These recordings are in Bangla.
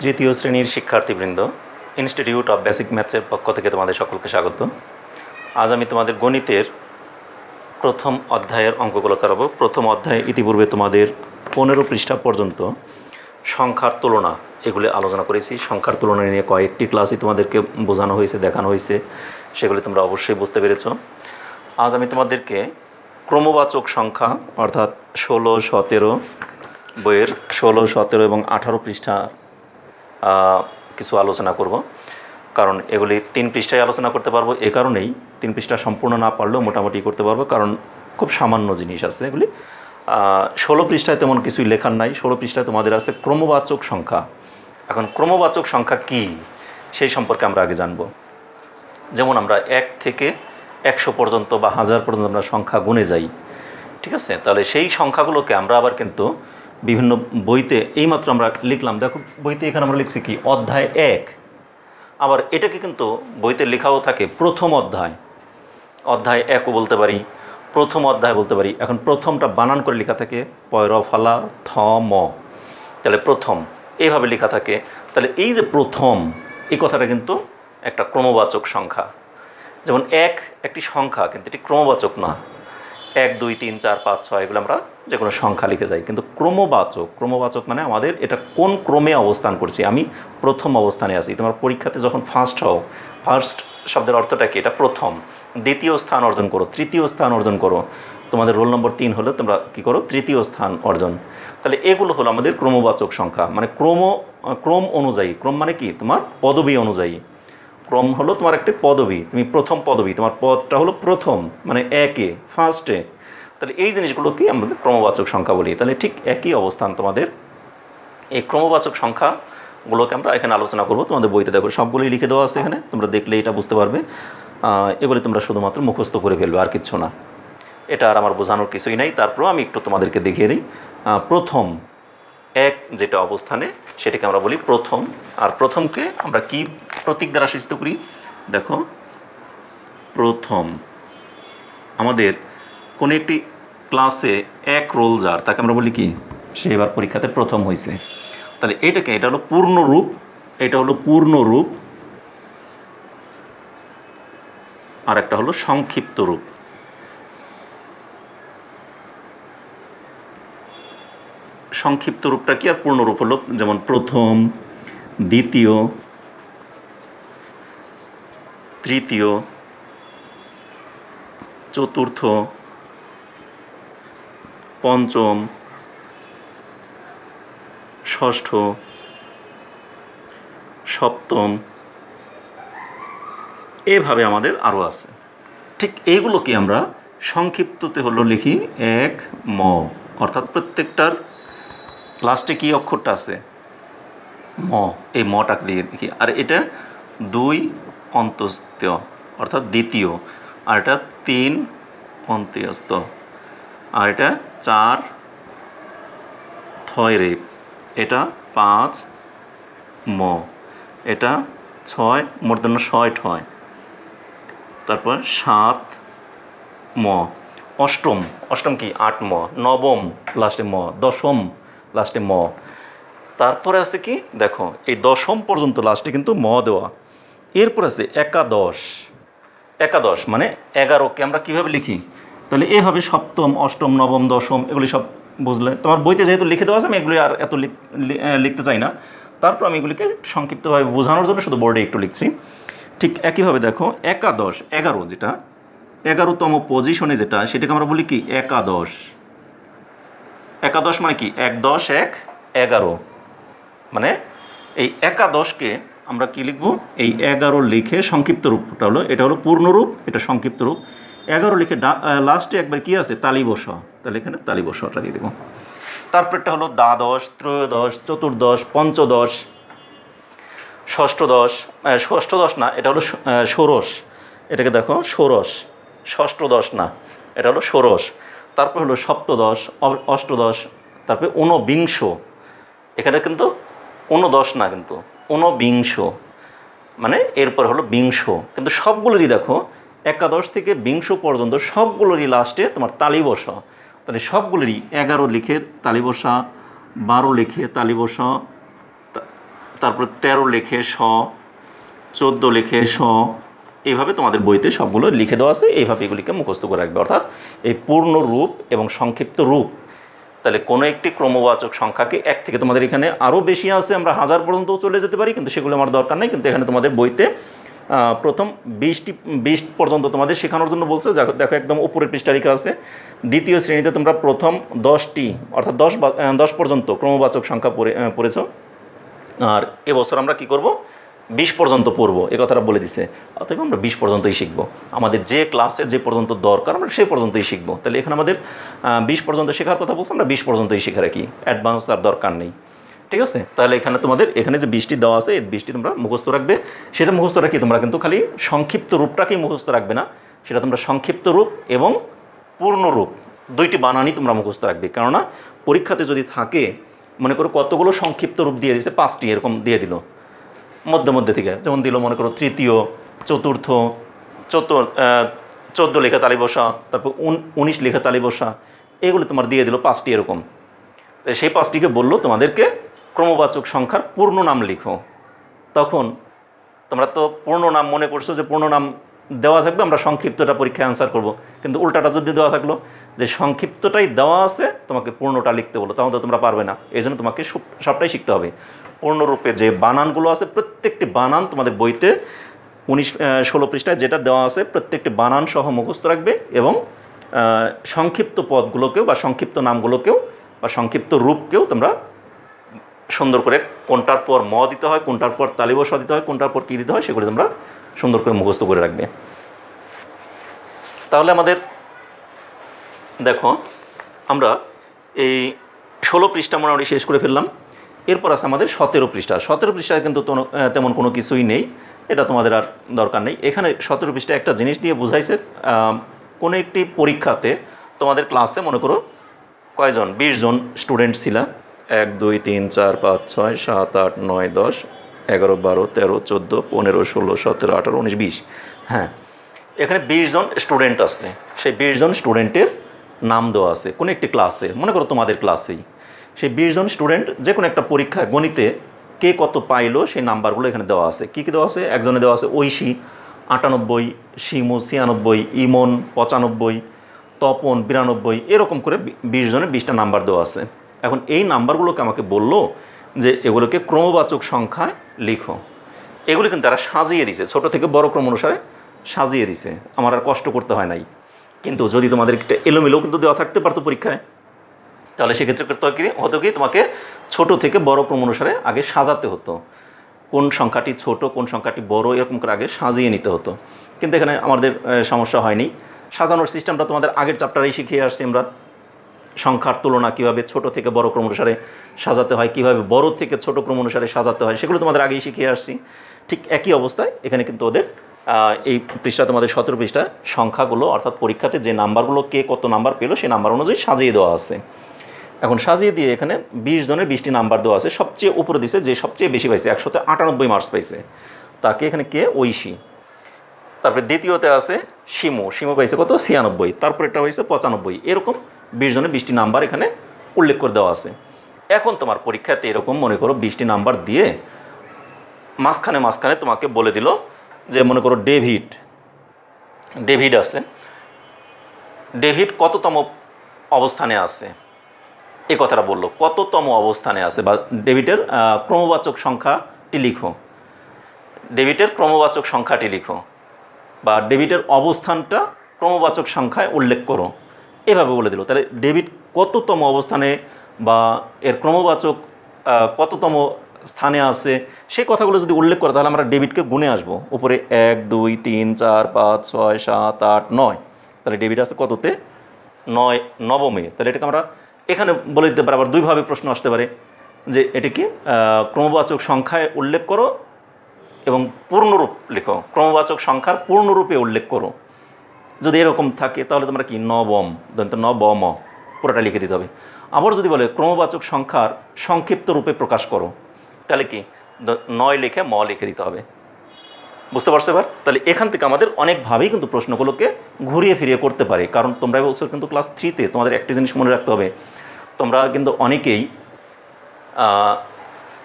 তৃতীয় শ্রেণীর শিক্ষার্থীবৃন্দ, ইনস্টিটিউট অফ বেসিক ম্যাথসের পক্ষ থেকে তোমাদের সকলকে স্বাগত। আজ আমি তোমাদের গণিতের প্রথম অধ্যায়ের অঙ্কগুলো করাবো। প্রথম অধ্যায়ে ইতিপূর্বে তোমাদের 15 পৃষ্ঠা পর্যন্ত সংখ্যার তুলনা এগুলি আলোচনা করেছি। সংখ্যার তুলনা নিয়ে কয়েকটি ক্লাসই তোমাদেরকে বোঝানো হয়েছে, দেখানো হয়েছে, সেগুলি তোমরা অবশ্যই বুঝতে পেরেছ। আজ আমি তোমাদেরকে ক্রমবাচক সংখ্যা অর্থাৎ 16, 17 বইয়ের 16, 17 এবং 18 পৃষ্ঠা কিছু আলোচনা করব, কারণ এগুলি 3 পৃষ্ঠায় আলোচনা করতে পারবো। এ কারণেই 3 পৃষ্ঠা সম্পূর্ণ না পারলেও মোটামুটি করতে পারবো, কারণ খুব সামান্য জিনিস আছে এগুলি। 16 পৃষ্ঠায় তেমন কিছুই লেখার নাই। 16 পৃষ্ঠায় তোমাদের আছে ক্রমবাচক সংখ্যা। এখন ক্রমবাচক সংখ্যা কি সেই সম্পর্কে আমরা আগে জানব। যেমন আমরা 1 থেকে 100 পর্যন্ত বা 1000 পর্যন্ত আমরা সংখ্যা গুণে যাই, ঠিক আছে? তাহলে সেই সংখ্যাগুলোকে আমরা আবার কিন্তু বিভিন্ন বইতে এইমাত্র আমরা লিখলাম, দেখো বইতে এখানে আমরা লিখছি কি অধ্যায় 1, আবার এটাকে কিন্তু বইতে লেখাও থাকে প্রথম অধ্যায়। অধ্যায় 1ও বলতে পারি, প্রথম অধ্যায় বলতে পারি। এখন প্রথমটা বানান করে লেখা থাকে পয়র ফালা থ ম, তাহলে প্রথম এইভাবে লেখা থাকে। তাহলে এই যে প্রথম, এই কথাটা কিন্তু একটা ক্রমবাচক সংখ্যা। যেমন একটি সংখ্যা, কিন্তু এটি ক্রমবাচক না। 1, 2, 3, 4, 5, 6 এগুলো আমরা যে কোনো সংখ্যা লিখে যাই, কিন্তু ক্রমবাচক মানে আমাদের এটা কোন ক্রমে অবস্থান করছি। আমি প্রথম অবস্থানে আছি। তোমার পরীক্ষাতে যখন ফার্স্ট হও, ফার্স্ট শব্দের অর্থটা কি? এটা প্রথম। দ্বিতীয় স্থান অর্জন করো, তৃতীয় স্থান অর্জন করো। তোমাদের রোল নম্বর 3 হলে তোমরা কী করো? তৃতীয় স্থান অর্জন। তাহলে এগুলো হলো আমাদের ক্রমবাচক সংখ্যা, মানে ক্রম অনুযায়ী। ক্রম মানে কি? তোমার পদবী অনুযায়ী। ক্রম হলো তোমার একটি পদবী, তুমি প্রথম পদবী, তোমার পদটা হলো প্রথম, মানে একে, ফার্স্টে। তাহলে এই জিনিসগুলোকে আমাদের ক্রমবাচক সংখ্যা বলি। তাহলে ঠিক একই অবস্থান তোমাদের। এই ক্রমবাচক সংখ্যাগুলোকে আমরা এখানে আলোচনা করব। তোমাদের বইতে দেখো সবগুলোই লিখে দেওয়া আছে এখানে, তোমরা দেখলে এটা বুঝতে পারবে। এগুলি তোমরা শুধুমাত্র মুখস্থ করে ফেলবে, আর কিচ্ছু না। এটা আর আমার বোঝানোর কিছুই নাই। তারপরেও আমি একটু তোমাদেরকে দেখিয়ে দিই। প্রথম এক যেটা অবস্থানে, সেটাকে আমরা বলি প্রথম। আর প্রথমকে আমরা কি প্রতীক দ্বারা সূচিত করি? দেখো, প্রথম আমাদের কোনো একটি ক্লাসে 1 রোল যার, তাকে আমরা বলি কি? সে এবার পরীক্ষাতে প্রথম হয়েছে। তাহলে এটা হলো পূর্ণ রূপ, এটা হলো পূর্ণ রূপ, আর একটা হলো সংক্ষিপ্ত রূপ। সংক্ষিপ্ত রূপটা কি আর পূর্ণ রূপ হলো? যেমন প্রথম, দ্বিতীয়, তৃতীয়, চতুর্থ, পঞ্চম, ষষ্ঠ, সপ্তম, এভাবে আমাদের আরও আছে। ঠিক এইগুলোকে আমরা সংক্ষিপ্ততে হলো লিখি 1 ম, অর্থাৎ প্রত্যেকটার লাস্টে কি অক্ষরটা আছে? ম। এই মটাকে দিয়ে লিখি। আর এটা 2 অন্তস্থ, অর্থাৎ দ্বিতীয়। আর এটা 3 অন্ত্যস্ত। আর এটা 4 থয় রেপ। এটা 5 ম। এটা 6 মূর্ধন্য 6 ঠয়। তারপর 7 ম। অষ্টম কি? 8 ম। নবম লাস্টে ম। দশম লাস্টে ম। তারপরে আছে কি? দেখো, এই দশম পর্যন্ত লাস্টে কিন্তু ম দেওয়া। এরপর আছে একাদশ মানে 11কে আমরা কীভাবে লিখি? তাহলে এভাবে সপ্তম, অষ্টম, নবম, দশম এগুলি সব বুঝলে। তোমার বইতে যেহেতু লিখে দেওয়া আছে, আমি এগুলি আর এত লিখতে চাই না। তারপর আমি এগুলিকে সংক্ষিপ্তভাবে বোঝানোর জন্য শুধু বোর্ডে একটু লিখছি। ঠিক একইভাবে দেখো, 11 যেটা 11তম পজিশনে যেটা, সেটাকে আমরা বলি কি? একাদশ মানে কি? 1, 10, 1, 11। মানে এই 11কে আমরা কি লিখব? এই 11 লিখে সংক্ষিপ্ত রূপটা হলো, এটা হলো পূর্ণ রূপ, এটা সংক্ষিপ্ত রূপ। 11 লিখে লাস্টে একবার কি আছে? তালি বসা। তাহলে এখানে তালি বসাটা দিয়ে দেবো। তারপরটা হলো দ্বাদশ, ত্রয়োদশ, চতুর্দশ, পঞ্চদশ, ষষ্ঠদশ না, এটা হলো ষোড়শ। এটাকে দেখো, ষোড়শ। ষষ্ঠদশ না, এটা হলো ষোড়শ। তারপর হলো সপ্তদশ, অষ্টদশ, তারপরে ঊনবিংশ। এখানে কিন্তু 19 না, কিন্তু 19, মানে এরপর হলো বিংশ। কিন্তু সবগুলোরই দেখো, 11 থেকে বিংশ পর্যন্ত সবগুলোরই লাস্টে তোমার তালি বসা। তাহলে সবগুলোরই 11 লিখে তালি বসা, 12 লিখে তালি বসা, তারপর 13 লেখে শ, 14 লেখে শ, এইভাবে তোমাদের বইতে সবগুলো লিখে দেওয়া আছে। এইভাবে এগুলিকে মুখস্থ করে রাখবে, অর্থাৎ এই পূর্ণ রূপ এবং সংক্ষিপ্ত রূপ। তাহলে কোনো একটি ক্রমবাচক সংখ্যাকে এক থেকে, তোমাদের এখানে আরও বেশি আছে, আমরা 1000 পর্যন্তও চলে যেতে পারি, কিন্তু সেগুলো আমার দরকার নেই। কিন্তু এখানে তোমাদের বইতে প্রথম 20 পর্যন্ত তোমাদের শেখানোর জন্য বলছে। দেখো একদম উপরের পৃষ্ঠা লেখা আছে, দ্বিতীয় শ্রেণীতে তোমরা প্রথম 10টি অর্থাৎ 10 পর্যন্ত ক্রমবাচক সংখ্যা পড়েছ। আর এবছর আমরা কি করব, 20 পর্যন্ত পড়বো, এ কথাটা বলে দিছে। অতএব আমরা 20 পর্যন্তই শিখবো, আমাদের যে ক্লাসে যে পর্যন্ত দরকার আমরা সেই পর্যন্তই শিখবো। তাহলে এখানে আমাদের 20 পর্যন্ত শেখার কথা বলছে, আমরা 20 পর্যন্তই শেখা রাখি, অ্যাডভান্স তার দরকার নেই। ঠিক আছে, তাহলে এখানে তোমাদের এখানে যে 20টি দেওয়া আছে, এই 20টি তোমরা মুখস্থ রাখবে। সেটা মুখস্থ রাখি, তোমরা কিন্তু খালি সংক্ষিপ্ত রূপটাকেই মুখস্থ রাখবে না, সেটা তোমরা সংক্ষিপ্ত রূপ এবং পূর্ণ রূপ দুইটি বানানই তোমরা মুখস্থ রাখবে। কেননা পরীক্ষাতে যদি থাকে, মনে করো কতগুলো সংক্ষিপ্ত রূপ দিয়ে দিছে, 5টি এরকম দিয়ে দিল মধ্যে থেকে, যেমন দিল মনে করো তৃতীয়, চতুর্থ, 14 লেখা তালি বসা, তারপর 19 লেখা তালি বসা, এগুলো তোমার দিয়ে দিল 5টি এরকম। তাই সেই 5টিকে বললো তোমাদেরকে ক্রমবাচক সংখ্যার পূর্ণ নাম লিখো। তখন তোমরা তো পূর্ণ নাম মনে করছো যে পূর্ণ নাম দেওয়া থাকবে, আমরা সংক্ষিপ্তটা পরীক্ষায় অ্যান্সার করব। কিন্তু উল্টাটা যদি দেওয়া থাকলো যে সংক্ষিপ্তটাই দেওয়া আছে, তোমাকে পূর্ণটা লিখতে বলো, তাহলে তো তোমরা পারবে না। এই জন্য তোমাকে সবটাই শিখতে হবে। পূর্ণরূপে যে বানানগুলো আছে, প্রত্যেকটি বানান তোমাদের বইতে 16 পৃষ্ঠায় যেটা দেওয়া আছে, প্রত্যেকটি বানান সহ মুখস্থ রাখবে। এবং সংক্ষিপ্ত পদগুলোকেও বা সংক্ষিপ্ত নামগুলোকেও বা সংক্ষিপ্ত রূপকেও তোমরা সুন্দর করে কোনটার পর ম দিতে হয়, কোনটার পর তালিবসা দিতে হয়, কোনটার পর কী দিতে হয়, সেগুলো তোমরা সুন্দর করে মুখস্থ করে রাখবে। তাহলে আমাদের দেখো আমরা এই 16 পৃষ্ঠা মোটামুটি শেষ করে ফেললাম। এরপর আছে আমাদের 17 পৃষ্ঠা। 17 পৃষ্ঠায় কিন্তু তেমন কোনো কিছুই নেই, এটা তোমাদের আর দরকার নেই। এখানে 17 পৃষ্ঠায় একটা জিনিস দিয়ে বুঝাইছে, কোনো একটি পরীক্ষাতে তোমাদের ক্লাসে মনে করো কয়জন, 20 জন স্টুডেন্ট ছিল, 1 2 3 4 5 6 7 8 9 10 11 12 13 14 15 16 17 18 19 20। হ্যাঁ, এখানে 20 জন স্টুডেন্ট আছে। সেই 20 জন স্টুডেন্টের নাম দেওয়া আছে কোনো একটি ক্লাসে, মনে করো তোমাদের ক্লাসেই। সেই 20 জন স্টুডেন্ট যে কোনো একটা পরীক্ষায় গণিতে কে কত পাইলো সেই নাম্বারগুলো এখানে দেওয়া আছে। কী কী দেওয়া আছে? একজনে দেওয়া আছে ঐশী 98, শিমু 96, ইমন 95, তপন 92, এরকম করে 20 জনের 20টা নাম্বার দেওয়া আছে। এখন এই নাম্বারগুলোকে আমাকে বললো যে এগুলোকে ক্রমবাচক সংখ্যায় লিখো। এগুলি কিন্তু তারা সাজিয়ে দিছে, ছোট থেকে বড় ক্রম অনুসারে সাজিয়ে দিছে, আমার আর কষ্ট করতে হয় নাই। কিন্তু যদি তোমাদের একটা এলোমেলো কিন্তু দেওয়া থাকতে পারতো পরীক্ষায়, তাহলে সেক্ষেত্রে হতো কি, তোমাকে ছোট থেকে বড় ক্রম অনুসারে আগে সাজাতে হতো, কোন সংখ্যাটি ছোট কোন সংখ্যাটি বড় এরকম করে আগে সাজিয়ে নিতে হতো। কিন্তু এখানে আমাদের সমস্যা হয়নি। সাজানোর সিস্টেমটা তোমাদের আগের চ্যাপ্টারেই শিখিয়ে আসছি আমরা। সংখ্যার তুলনা কীভাবে ছোট থেকে বড় ক্রম অনুসারে সাজাতে হয়, কীভাবে বড় থেকে ছোট ক্রম অনুসারে সাজাতে হয়, সেগুলো তোমাদের আগেই শিখিয়ে আসছি। ঠিক একই অবস্থায় এখানে কিন্তু ওদের এই পৃষ্ঠা, তোমাদের 17 পৃষ্ঠা সংখ্যাগুলো অর্থাৎ পরীক্ষাতে যে নাম্বারগুলো কে কত নাম্বার পেলো সেই নাম্বার অনুযায়ী সাজিয়ে দেওয়া আছে। এখন সাজিয়ে দিয়ে এখানে 20 জনের 20টি নাম্বার দেওয়া আছে। সবচেয়ে উপরে দিছে যে সবচেয়ে বেশি পাইছে, 198 মার্কস পাইছে, তাকে এখানে কে, ঐশী। তারপরে দ্বিতীয়তে আছে শিমু, শিমু পাইছে কত, 96, তারপর এটা হয়েছে 95। এরকম 20 জনের 20টি নাম্বার এখানে উল্লেখ করে দেওয়া আছে। এখন তোমার পরীক্ষাতে এরকম মনে করো 20টি নাম্বার দিয়ে মাঝখানে তোমাকে বলে দিল যে মনে করো ডেভিড আছে, ডেভিড কততম অবস্থানে আছে, এই কথাটা বললো, কততম অবস্থানে আছে, বা ডেভিডের ক্রমবাচক সংখ্যাটি লিখো, ডেভিডের ক্রমবাচক সংখ্যাটি লিখো, বা ডেভিডের অবস্থানটা ক্রমবাচক সংখ্যায় উল্লেখ করো, এভাবে বলে দিল। তাহলে ডেভিড কততম অবস্থানে বা এর ক্রমবাচক কততম স্থানে আছে সেই কথাগুলো যদি উল্লেখ করে, তাহলে আমরা ডেভিডকে গুণে আসবো উপরে 1 2 3 4 5 6 7 8 9। তাহলে ডেভিড আছে কততে, 9মে। তাহলে এটাকে আমরা এখানে বলে দিতে পারি। আবার দুইভাবে প্রশ্ন আসতে পারে যে এটি কি ক্রমবাচক সংখ্যায় উল্লেখ করো এবং পূর্ণরূপ লিখো, ক্রমবাচক সংখ্যার পূর্ণরূপে উল্লেখ করো। যদি এরকম থাকে তাহলে তোমরা কি নবম পুরোটা লিখে দিতে হবে। আবার যদি বলে ক্রমবাচক সংখ্যার সংক্ষিপ্ত রূপে প্রকাশ করো, তাহলে কি 9 লিখে ম লিখে দিতে হবে। বুঝতে পারছো এবার? তাহলে এখান থেকে আমাদের অনেকভাবেই কিন্তু প্রশ্নগুলোকে ঘুরিয়ে ফিরিয়ে করতে পারে। কারণ তোমরা বলছো কিন্তু ক্লাস 3তে তোমাদের একটা জিনিস মনে রাখতে হবে, তোমরা কিন্তু অনেকেই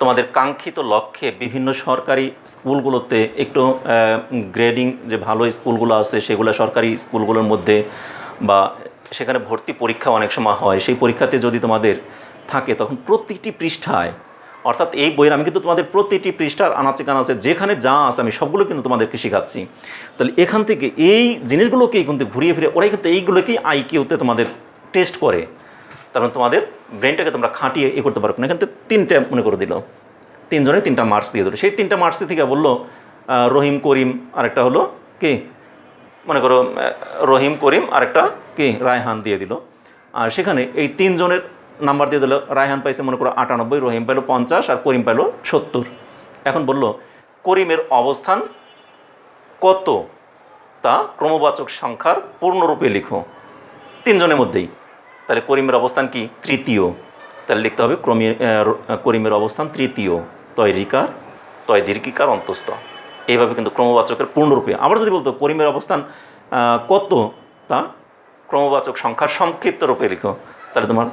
তোমাদের কাঙ্ক্ষিত লক্ষ্যে বিভিন্ন সরকারি স্কুলগুলোতে একটু গ্রেডিং যে ভালো স্কুলগুলো আছে সেগুলো সরকারি স্কুলগুলোর মধ্যে বা সেখানে ভর্তি পরীক্ষা অনেক সময় হয়, সেই পরীক্ষাতে যদি তোমাদের থাকে তখন প্রতিটি পৃষ্ঠায়, অর্থাৎ এই বইয়ের আমি কিন্তু তোমাদের প্রতিটি পৃষ্ঠার আনাচে কানাচে যেখানে যা আছে আমি সবগুলো কিন্তু তোমাদেরকে শেখাচ্ছি। তাহলে এখান থেকে এই জিনিসগুলোকেই কিন্তু ঘুরিয়ে ফিরে ওরাই কিন্তু এইগুলোকেই আইকিউতে তোমাদের টেস্ট করে। তার মানে তোমাদের ব্রেনটাকে তোমরা খাটিয়ে করতে পারো না। এখান থেকে 3টে মনে করে দিল, 3 জনে 3টা মার্কস দিয়ে দিল। সেই 3টা মার্কস থেকে বললো রহিম করিম, আরেকটা হলো কি মনে করো রহিম করিম, আরেকটা কি রায়হান দিয়ে দিল। আর সেখানে এই 3 জনের নাম্বার দিয়ে দিল। রায়হান পাইছে মনে করো 98, রহিম পাইলো 50 আর করিম পাইলো 70। এখন বলল করিমের অবস্থান কত তা ক্রমবাচক সংখ্যার পূর্ণরূপে লিখো 3 জনের মধ্যেই। তাহলে করিমের অবস্থান কি? তৃতীয়। তাহলে লিখতে হবে করিমের অবস্থান তৃতীয়, তয় রিকার তয় দীর্ঘিকার অন্তস্থ। এইভাবে কিন্তু ক্রমবাচকের পূর্ণরূপে। আবার যদি বলতো করিমের অবস্থান কত তা ক্রমবাচক সংখ্যার সংক্ষিপ্ত রূপে লিখো, তাহলে তোমার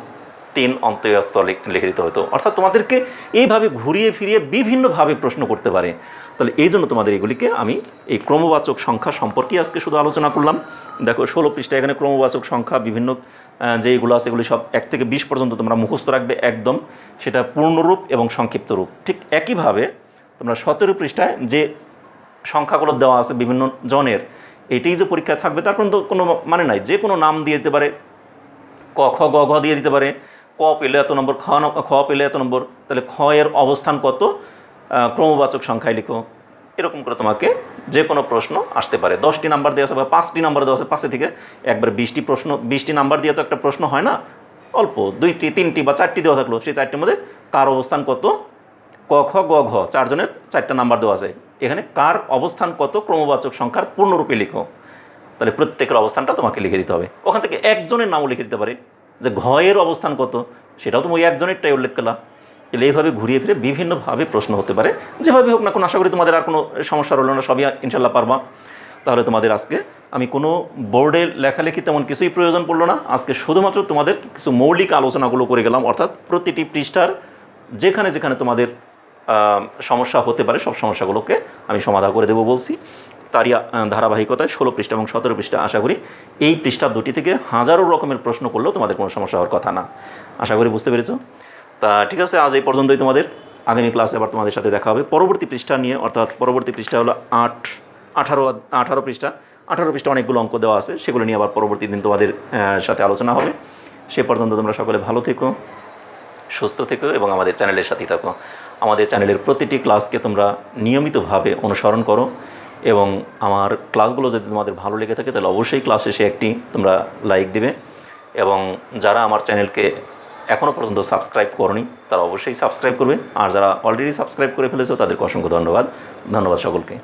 3 অন্তঃস্থ লিখে দিতে হতো। অর্থাৎ তোমাদেরকে এইভাবে ঘুরিয়ে ফিরিয়ে বিভিন্নভাবে প্রশ্ন করতে পারে। তাহলে এই জন্য তোমাদের এগুলিকে আমি এই ক্রমবাচক সংখ্যা সম্পর্কে আজকে শুধু আলোচনা করলাম। দেখো 16 পৃষ্ঠা, এখানে ক্রমবাচক সংখ্যা বিভিন্ন যেগুলো আছে এগুলি সব 1 থেকে 20 পর্যন্ত তোমরা মুখস্থ রাখবে একদম, সেটা পূর্ণরূপ এবং সংক্ষিপ্ত রূপ। ঠিক একইভাবে তোমরা 17 পৃষ্ঠায় যে সংখ্যাগুলো দেওয়া আছে বিভিন্ন জনের, এটাই যে পরীক্ষায় থাকবে তার কোনো মানে নাই। যে কোনো নাম দিয়ে দিতে পারে, ক খ গ ঘ দিয়ে দিতে পারে, ক পেলে এত নম্বর, খ পেলে এত নম্বর, তাহলে খ এর অবস্থান কত ক্রমবাচক সংখ্যায় লিখো। এরকম করে তোমাকে যে কোনো প্রশ্ন আসতে পারে। 10টি নাম্বার দেওয়া আছে বা 5টি নাম্বার দেওয়া আছে, 5 থেকে একবার 20টি প্রশ্ন, 20টি নাম্বার দিয়ে তো একটা প্রশ্ন হয় না, অল্প 2টি 3টি বা 4টি দেওয়া থাকলো, সেই 4টির মধ্যে কার অবস্থান কত, ক খ গ ঘ 4 জনের 4টা নাম্বার দেওয়া আছে, এখানে কার অবস্থান কত ক্রমবাচক সংখ্যার পূর্ণরূপে লিখো। তাহলে প্রত্যেকের অবস্থানটা তোমাকে লিখে দিতে হবে। ওখান থেকে একজনের নামও লিখে দিতে পারে, যে ঘয়ের অবস্থান কত, সেটাও তুমি ওই একজনেরটাই উল্লেখ করলা। তাহলে এইভাবে ঘুরিয়ে ফিরে বিভিন্নভাবে প্রশ্ন হতে পারে। যেভাবে হোক না কোনো, আশা করি তোমাদের আর কোনো সমস্যা রইল না, সবই ইনশাল্লাহ পারবা। তাহলে তোমাদের আজকে আমি কোনো বোর্ডে লেখালেখি তেমন কিছুই প্রয়োজন পড়লো না। আজকে শুধুমাত্র তোমাদের কিছু মৌলিক আলোচনাগুলো করে গেলাম, অর্থাৎ প্রতিটি পৃষ্ঠার যেখানে যেখানে তোমাদের সমস্যা হতে পারে সব সমস্যাগুলোকে আমি সমাধান করে দেবো বলছি। তারই ধারাবাহিকতায় 16 পৃষ্ঠা এবং 17 পৃষ্ঠা, আশা করি এই পৃষ্ঠা দুটি থেকে হাজারো রকমের প্রশ্ন করলেও তোমাদের কোনো সমস্যা হওয়ার কথা না। আশা করি বুঝতে পেরেছো। তা ঠিক আছে, আজ এই পর্যন্তই। তোমাদের আগামী ক্লাসে আবার তোমাদের সাথে দেখা হবে পরবর্তী পৃষ্ঠা নিয়ে, অর্থাৎ পরবর্তী পৃষ্ঠা হলো 18 পৃষ্ঠা। 18 পৃষ্ঠা অনেকগুলো অঙ্ক দেওয়া আছে, সেগুলো নিয়ে আবার পরবর্তী দিন তোমাদের সাথে আলোচনা হবে। সে পর্যন্ত তোমরা সকলে ভালো থেকো, সুস্থ থেকো এবং আমাদের চ্যানেলের সাথেই থাকো। আমাদের চ্যানেলের প্রতিটি ক্লাসকে তোমরা নিয়মিতভাবে অনুসরণ করো এবং আমার ক্লাসগুলো যদি তোমাদের ভালো লেগে থাকে তাহলে অবশ্যই ক্লাস শেষে একটি তোমরা লাইক দিবে। এবং যারা আমার চ্যানেলকে এখনও পর্যন্ত সাবস্ক্রাইব করনি তারা অবশ্যই সাবস্ক্রাইব করবে, আর যারা অলরেডি সাবস্ক্রাইব করে ফেলেছো তাদেরকে অসংখ্য ধন্যবাদ সকলকে।